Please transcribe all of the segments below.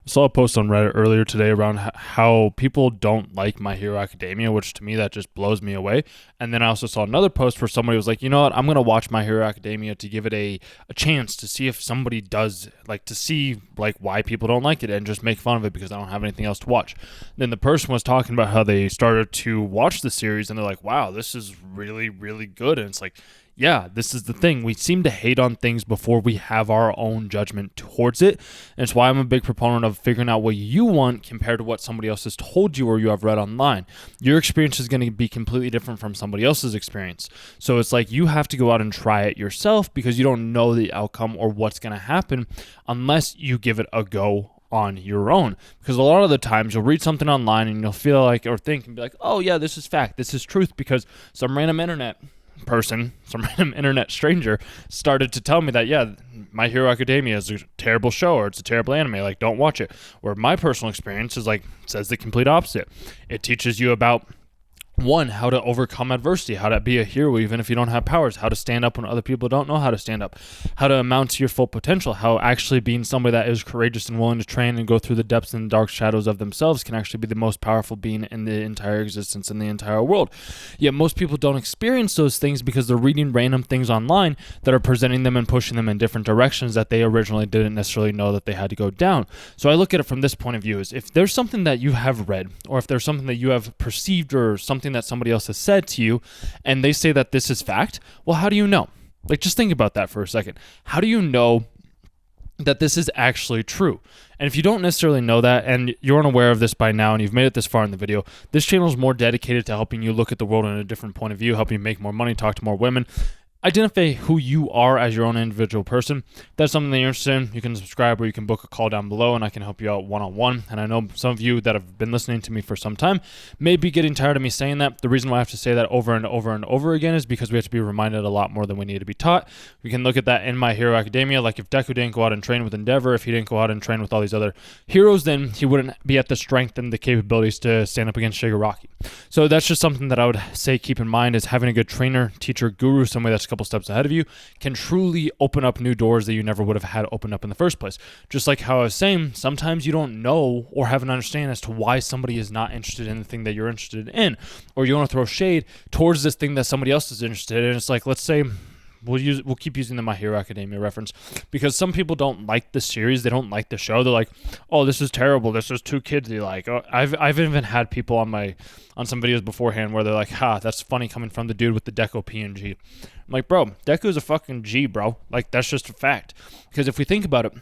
Saw a post on Reddit earlier today around how people don't like My Hero Academia, which to me that just blows me away. And then I also saw another post where somebody was like, you know what, I'm gonna watch My Hero Academia to give it a chance to see if somebody does, like, to see like why people don't like it and just make fun of it because I don't have anything else to watch. Then the person was talking about how they started to watch the series and they're like, wow, this is really, really good. And it's like, yeah, this is the thing. We seem to hate on things before we have our own judgment towards it. And it's why I'm a big proponent of figuring out what you want compared to what somebody else has told you or you have read online. Your experience is going to be completely different from somebody else's experience. So it's like you have to go out and try it yourself because you don't know the outcome or what's going to happen unless you give it a go on your own. Because a lot of the times you'll read something online and you'll feel like or think and be like, oh yeah, this is fact, this is truth, because some random internet stranger started to tell me that, yeah, My Hero Academia is a terrible show or it's a terrible anime, like don't watch it. Where my personal experience is like says the complete opposite. It teaches you about, one, how to overcome adversity, how to be a hero even if you don't have powers, how to stand up when other people don't know how to stand up, how to amount to your full potential, how actually being somebody that is courageous and willing to train and go through the depths and dark shadows of themselves can actually be the most powerful being in the entire existence in the entire world. Yet most people don't experience those things because they're reading random things online that are presenting them and pushing them in different directions that they originally didn't necessarily know that they had to go down. So I look at it from this point of view: is if there's something that you have read or if there's something that you have perceived or something that somebody else has said to you and they say that this is fact, well, how do you know? Like, just think about that for a second. How do you know that this is actually true? And if you don't necessarily know that and you're unaware of this by now and you've made it this far in the video, this channel is more dedicated to helping you look at the world in a different point of view, helping you make more money, talk to more women, identify who you are as your own individual person. If that's something that you're interested in, you can subscribe or you can book a call down below and I can help you out one-on-one. And I know some of you that have been listening to me for some time may be getting tired of me saying that. The reason why I have to say that over and over and over again is because we have to be reminded a lot more than we need to be taught. We can look at that in My Hero Academia. Like, if Deku didn't go out and train with Endeavor, if he didn't go out and train with all these other heroes, then he wouldn't be at the strength and the capabilities to stand up against Shigaraki. So that's just something that I would say keep in mind, is having a good trainer, teacher, guru, somebody that's a couple steps ahead of you can truly open up new doors that you never would have had opened up in the first place. Just like how I was saying, sometimes you don't know or have an understanding as to why somebody is not interested in the thing that you're interested in, or you want to throw shade towards this thing that somebody else is interested in. It's like, let's say, we'll keep using the My Hero Academia reference because some people don't like the series, they don't like the show. They're like, oh, this is terrible, this is too kidsy. Like, oh, I've even had people on some videos beforehand where they're like, that's funny coming from the dude with the Deku PNG. I'm like, bro, Deku's a fucking G, bro. Like, that's just a fact. Because if we think about it,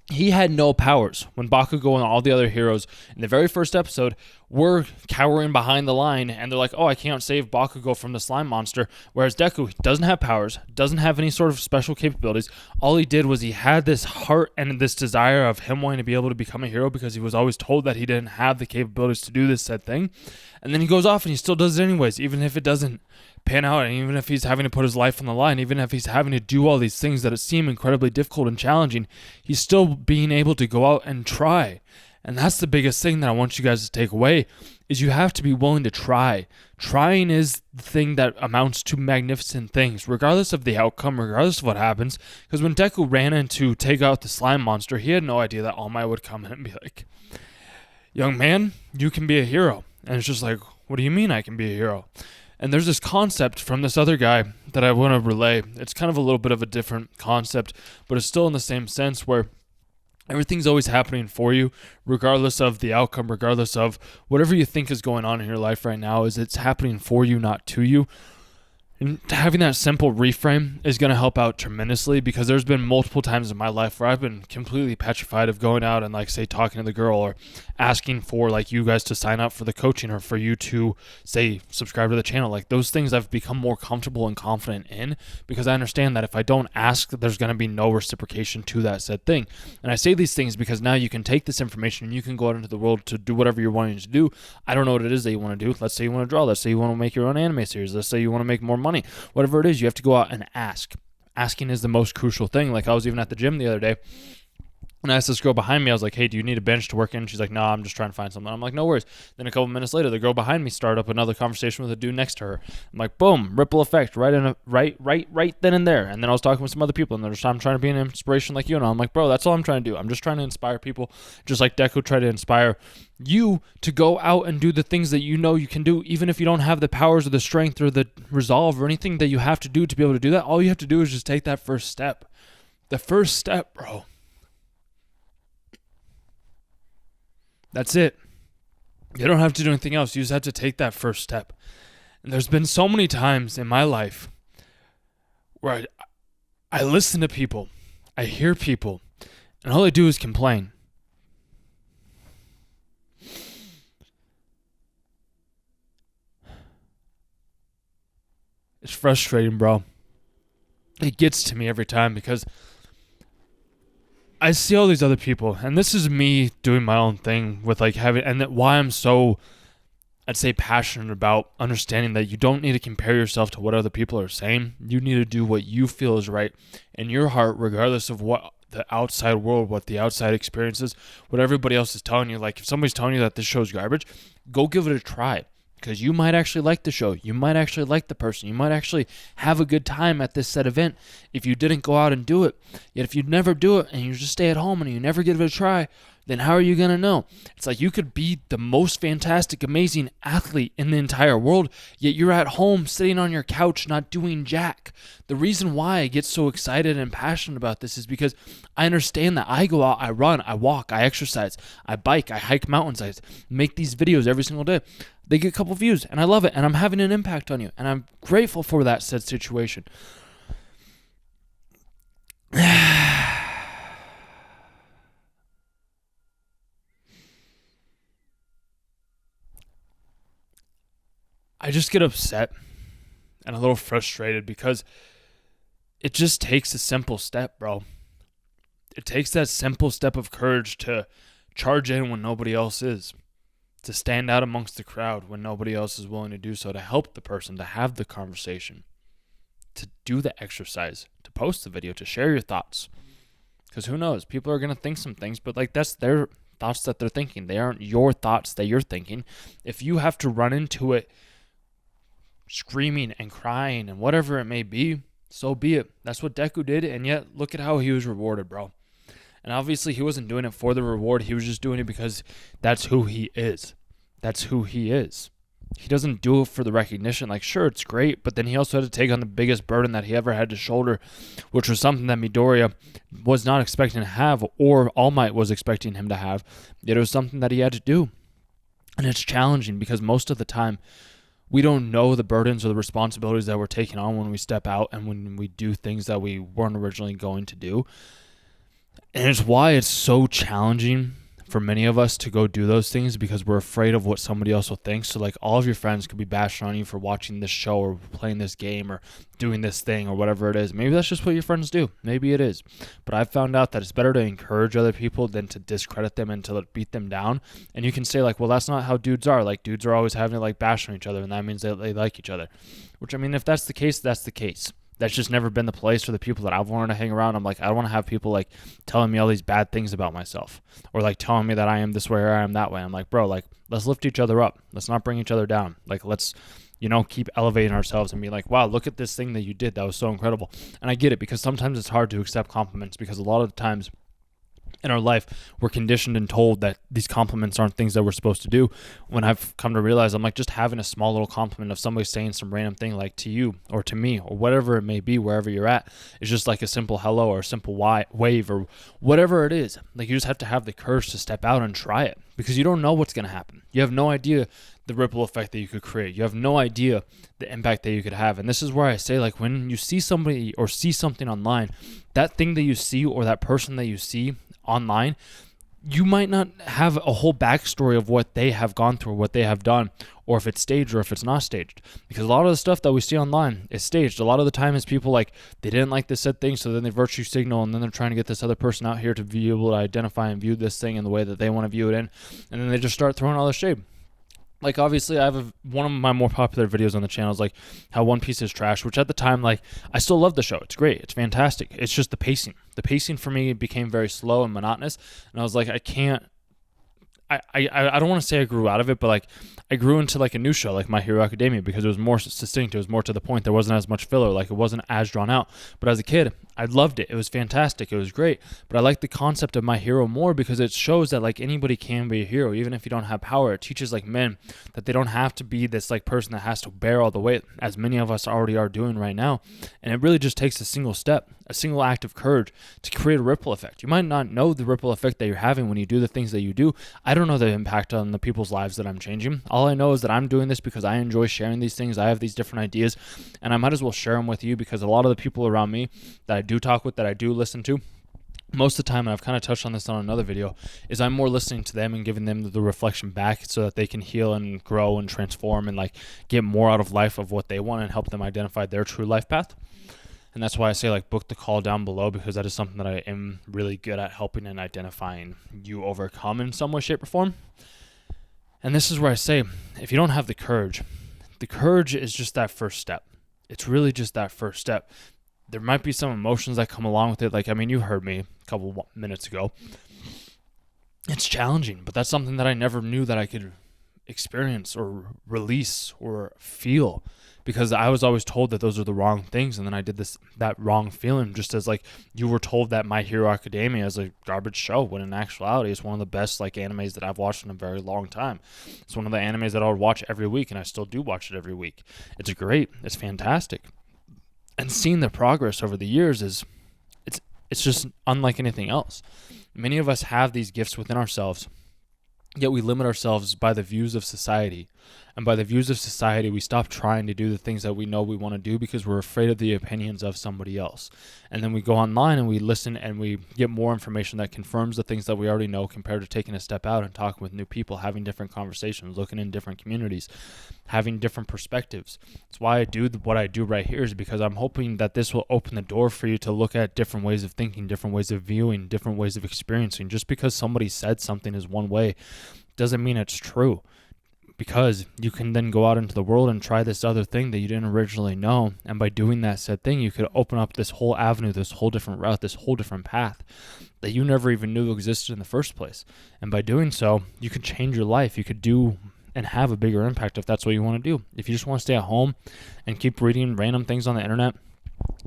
he had no powers when Bakugo and all the other heroes in the very first episode were cowering behind the line and they're like, oh, I can't save Bakugo from the slime monster. Whereas Deku doesn't have powers, doesn't have any sort of special capabilities. All he did was he had this heart and this desire of him wanting to be able to become a hero because he was always told that he didn't have the capabilities to do this said thing. And then he goes off and he still does it anyways, even if it doesn't pan out, and even if he's having to put his life on the line, even if he's having to do all these things that seem incredibly difficult and challenging, he's still being able to go out and try. And that's the biggest thing that I want you guys to take away, is you have to be willing to try. Trying is the thing that amounts to magnificent things, regardless of the outcome, regardless of what happens. Because when Deku ran in to take out the slime monster, he had no idea that All Might would come in and be like, young man, you can be a hero. And it's just like, what do you mean I can be a hero? And there's this concept from this other guy that I want to relay. It's kind of a little bit of a different concept, but it's still in the same sense, where everything's always happening for you, regardless of the outcome, regardless of whatever you think is going on in your life right now, is it's happening for you, not to you. And having that simple reframe is going to help out tremendously, because there's been multiple times in my life where I've been completely petrified of going out and, like, say, talking to the girl or asking for, like, you guys to sign up for the coaching or for you to, say, subscribe to the channel. Like, those things I've become more comfortable and confident in, because I understand that if I don't ask, there's going to be no reciprocation to that said thing. And I say these things because now you can take this information and you can go out into the world to do whatever you're wanting to do. I don't know what it is that you want to do. Let's say you want to draw. Let's say you want to make your own anime series. Let's say you want to make more money. Whatever it is, you have to go out and ask. Asking is the most crucial thing. Like, I was even at the gym the other day And I asked this girl behind me, I was like, hey, do you need a bench to work in? She's like, no, I'm just trying to find something. I'm like, no worries. Then a couple minutes later, the girl behind me started up another conversation with a dude next to her. I'm like, boom, ripple effect, right then and there. And then I was talking with some other people, and I'm trying to be an inspiration like you. And I'm like, bro, that's all I'm trying to do. I'm just trying to inspire people, just like Deku tried to inspire you to go out and do the things that you know you can do, even if you don't have the powers or the strength or the resolve or anything that you have to do to be able to do that. All you have to do is just take that first step. The first step, bro. That's it. You don't have to do anything else. You just have to take that first step. And there's been so many times in my life where I listen to people, I hear people, and all they do is complain. It's frustrating, bro. It gets to me every time because I see all these other people, and this is me doing my own thing with like having, and that why I'm so, I'd say, passionate about understanding that you don't need to compare yourself to what other people are saying. You need to do what you feel is right in your heart, regardless of what the outside world, what the outside experiences, what everybody else is telling you. Like if somebody's telling you that this show's garbage, go give it a try. Because you might actually like the show. You might actually like the person. You might actually have a good time at this said event if you didn't go out and do it. Yet if you never do it and you just stay at home and you never give it a try, then how are you going to know? It's like you could be the most fantastic, amazing athlete in the entire world, yet you're at home sitting on your couch not doing jack. The reason why I get so excited and passionate about this is because I understand that I go out, I run, I walk, I exercise, I bike, I hike mountains, I make these videos every single day. They get a couple views, and I love it, and I'm having an impact on you, and I'm grateful for that said situation. I just get upset and a little frustrated because it just takes a simple step, bro. It takes that simple step of courage to charge in when nobody else is, to stand out amongst the crowd when nobody else is willing to do so, to help the person, to have the conversation, to do the exercise, to post the video, to share your thoughts. Because who knows? People are going to think some things, but like that's their thoughts that they're thinking. They aren't your thoughts that you're thinking. If you have to run into it screaming and crying and whatever it may be, so be it. That's what Deku did, and yet look at how he was rewarded, bro. And obviously he wasn't doing it for the reward. He was just doing it because that's who he is. That's who he is. He doesn't do it for the recognition. Like, sure, it's great, but then he also had to take on the biggest burden that he ever had to shoulder, which was something that Midoriya was not expecting to have, or All Might was expecting him to have. Yet it was something that he had to do. And it's challenging because most of the time, we don't know the burdens or the responsibilities that we're taking on when we step out and when we do things that we weren't originally going to do. And it's why it's so challenging for many of us to go do those things, because we're afraid of what somebody else will think. So like all of your friends could be bashing on you for watching this show or playing this game or doing this thing or whatever it is. Maybe that's just what your friends do. Maybe it is. But I've found out that it's better to encourage other people than to discredit them and to beat them down. And you can say like, well, that's not how dudes are. Like dudes are always having to like bash on each other, and that means that they like each other. Which, I mean, if that's the case, that's the case. That's just never been the place for the people that I've wanted to hang around. I'm like, I don't want to have people like telling me all these bad things about myself, or like telling me that I am this way or I am that way. I'm like, bro, like, let's lift each other up. Let's not bring each other down. Like, let's, keep elevating ourselves and be like, wow, look at this thing that you did. That was so incredible. And I get it, because sometimes it's hard to accept compliments, because a lot of the times in our life, we're conditioned and told that these compliments aren't things that we're supposed to do. When I've come to realize, I'm like, just having a small little compliment of somebody saying some random thing like to you or to me or whatever it may be, wherever you're at, is just like a simple hello or a simple wave or whatever it is. Like, you just have to have the courage to step out and try it, because you don't know what's going to happen. You have no idea the ripple effect that you could create. You have no idea the impact that you could have. And this is where I say, like, when you see somebody or see something online, that thing that you see or that person that you see online, you might not have a whole backstory of what they have gone through, what they have done, or if it's staged or if it's not staged. Because a lot of the stuff that we see online is staged. A lot of the time is people like, they didn't like this said thing, so then they virtue signal, and then they're trying to get this other person out here to be able to identify and view this thing in the way that they want to view it in, and then they just start throwing all this shade. Like, obviously, I have one of my more popular videos on the channel is like how One Piece is trash, which at the time, like, I still love the show. It's great. It's fantastic. It's just the pacing. The pacing for me became very slow and monotonous, and I was like, I can't. I don't want to say I grew out of it, but like I grew into like a new show, like My Hero Academia, because it was more succinct, it was more to the point. There wasn't as much filler, like it wasn't as drawn out. But as a kid, I loved it. It was fantastic. It was great. But I like the concept of My Hero more because it shows that like anybody can be a hero, even if you don't have power. It teaches like men that they don't have to be this like person that has to bear all the weight, as many of us already are doing right now. And it really just takes a single step, a single act of courage to create a ripple effect. You might not know the ripple effect that you're having when you do the things that you do. I don't know the impact on the people's lives that I'm changing. All I know is that I'm doing this because I enjoy sharing these things. I have these different ideas, and I might as well share them with you, because a lot of the people around me that I do talk with, that I do listen to, most of the time, and I've kind of touched on this on another video, is I'm more listening to them and giving them the reflection back so that they can heal and grow and transform and like get more out of life of what they want and help them identify their true life path. And that's why I say like book the call down below, because that is something that I am really good at helping and identifying you overcome in some way, shape, or form. And this is where I say, if you don't have the courage is just that first step. It's really just that first step. There might be some emotions that come along with it. Like, I mean, you heard me a couple minutes ago. It's challenging, but that's something that I never knew that I could experience or release or feel, because I was always told that those are the wrong things, and then I did that wrong feeling, just as like you were told that My Hero Academia is a garbage show, when in actuality it's one of the best like animes that I've watched in a very long time. It's one of the animes that I would watch every week, and I still do watch it every week. It's great. It's fantastic. And seeing the progress over the years it's just unlike anything else. Many of us have these gifts within ourselves, yet we limit ourselves by the views of society. And by the views of society, we stop trying to do the things that we know we want to do because we're afraid of the opinions of somebody else. And then we go online and we listen and we get more information that confirms the things that we already know, compared to taking a step out and talking with new people, having different conversations, looking in different communities, having different perspectives. That's why I do what I do right here, is because I'm hoping that this will open the door for you to look at different ways of thinking, different ways of viewing, different ways of experiencing. Just because somebody said something is one way doesn't mean it's true, because you can then go out into the world and try this other thing that you didn't originally know. And by doing that said thing, you could open up this whole avenue, this whole different route, this whole different path that you never even knew existed in the first place. And by doing so, you could change your life. You could do and have a bigger impact if that's what you want to do. If you just want to stay at home and keep reading random things on the internet,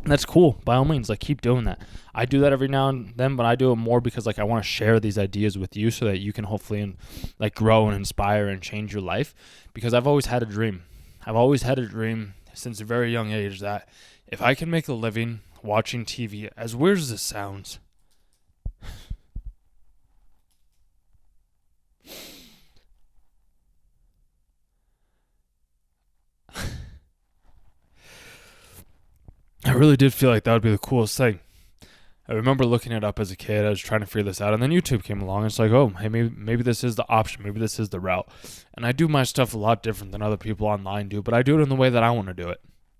that's cool. By all means, like, keep doing that. I do that every now and then, but I do it more because like I want to share these ideas with you so that you can hopefully like grow and inspire and change your life. Because I've always had a dream. I've always had a dream since a very young age that if I can make a living watching TV, as weird as this sounds, I really did feel like that would be the coolest thing. I remember looking it up as a kid. I was trying to figure this out, and then YouTube came along. And it's like, oh, hey, maybe this is the option. Maybe this is the route. And I do my stuff a lot different than other people online do, but I do it in the way that I want to do it.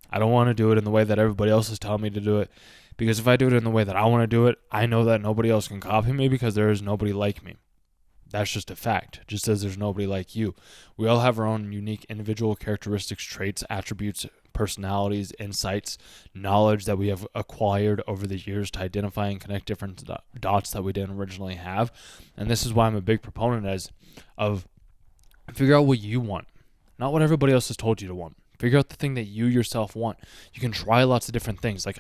I don't want to do it in the way that everybody else is telling me to do it, because if I do it in the way that I want to do it, I know that nobody else can copy me, because there is nobody like me. That's just a fact, just as there's nobody like you. We all have our own unique individual characteristics, traits, attributes, personalities, insights, knowledge that we have acquired over the years to identify and connect different dots that we didn't originally have. And this is why I'm a big proponent of figure out what you want, not what everybody else has told you to want. Figure out the thing that you yourself want. You can try lots of different things. Like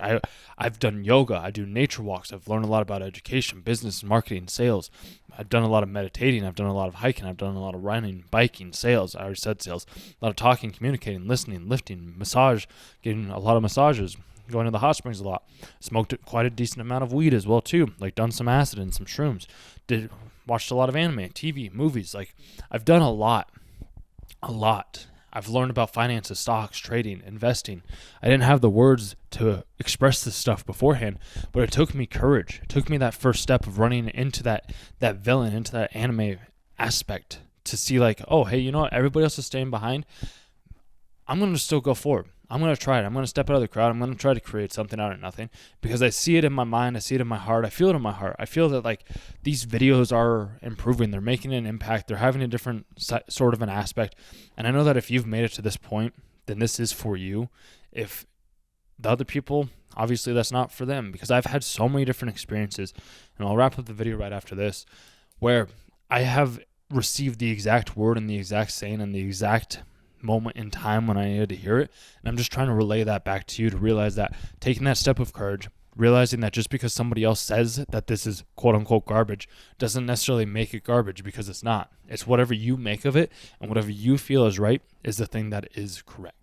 I've done yoga. I do nature walks. I've learned a lot about education, business, marketing, sales. I've done a lot of meditating. I've done a lot of hiking. I've done a lot of running, biking, sales. I already said sales. A lot of talking, communicating, listening, lifting, massage, getting a lot of massages, going to the hot springs a lot. Smoked quite a decent amount of weed as well too. Like done some acid and some shrooms. Watched a lot of anime, TV, movies. Like I've done a lot. I've learned about finances, stocks, trading, investing. I didn't have the words to express this stuff beforehand, but it took me courage. It took me that first step of running into that villain, into that anime aspect to see like, oh, hey, you know what? Everybody else is staying behind. I'm going to still go forward. I'm going to try it. I'm going to step out of the crowd. I'm going to try to create something out of nothing because I see it in my mind. I see it in my heart. I feel it in my heart. I feel that like these videos are improving. They're making an impact. They're having a different sort of an aspect. And I know that if you've made it to this point, then this is for you. If the other people, obviously that's not for them, because I've had so many different experiences, and I'll wrap up the video right after this, where I have received the exact word and the exact saying and the exact moment in time when I needed to hear it. And I'm just trying to relay that back to you to realize that taking that step of courage, realizing that just because somebody else says that this is quote unquote garbage doesn't necessarily make it garbage, because it's not. It's whatever you make of it, and whatever you feel is right is the thing that is correct.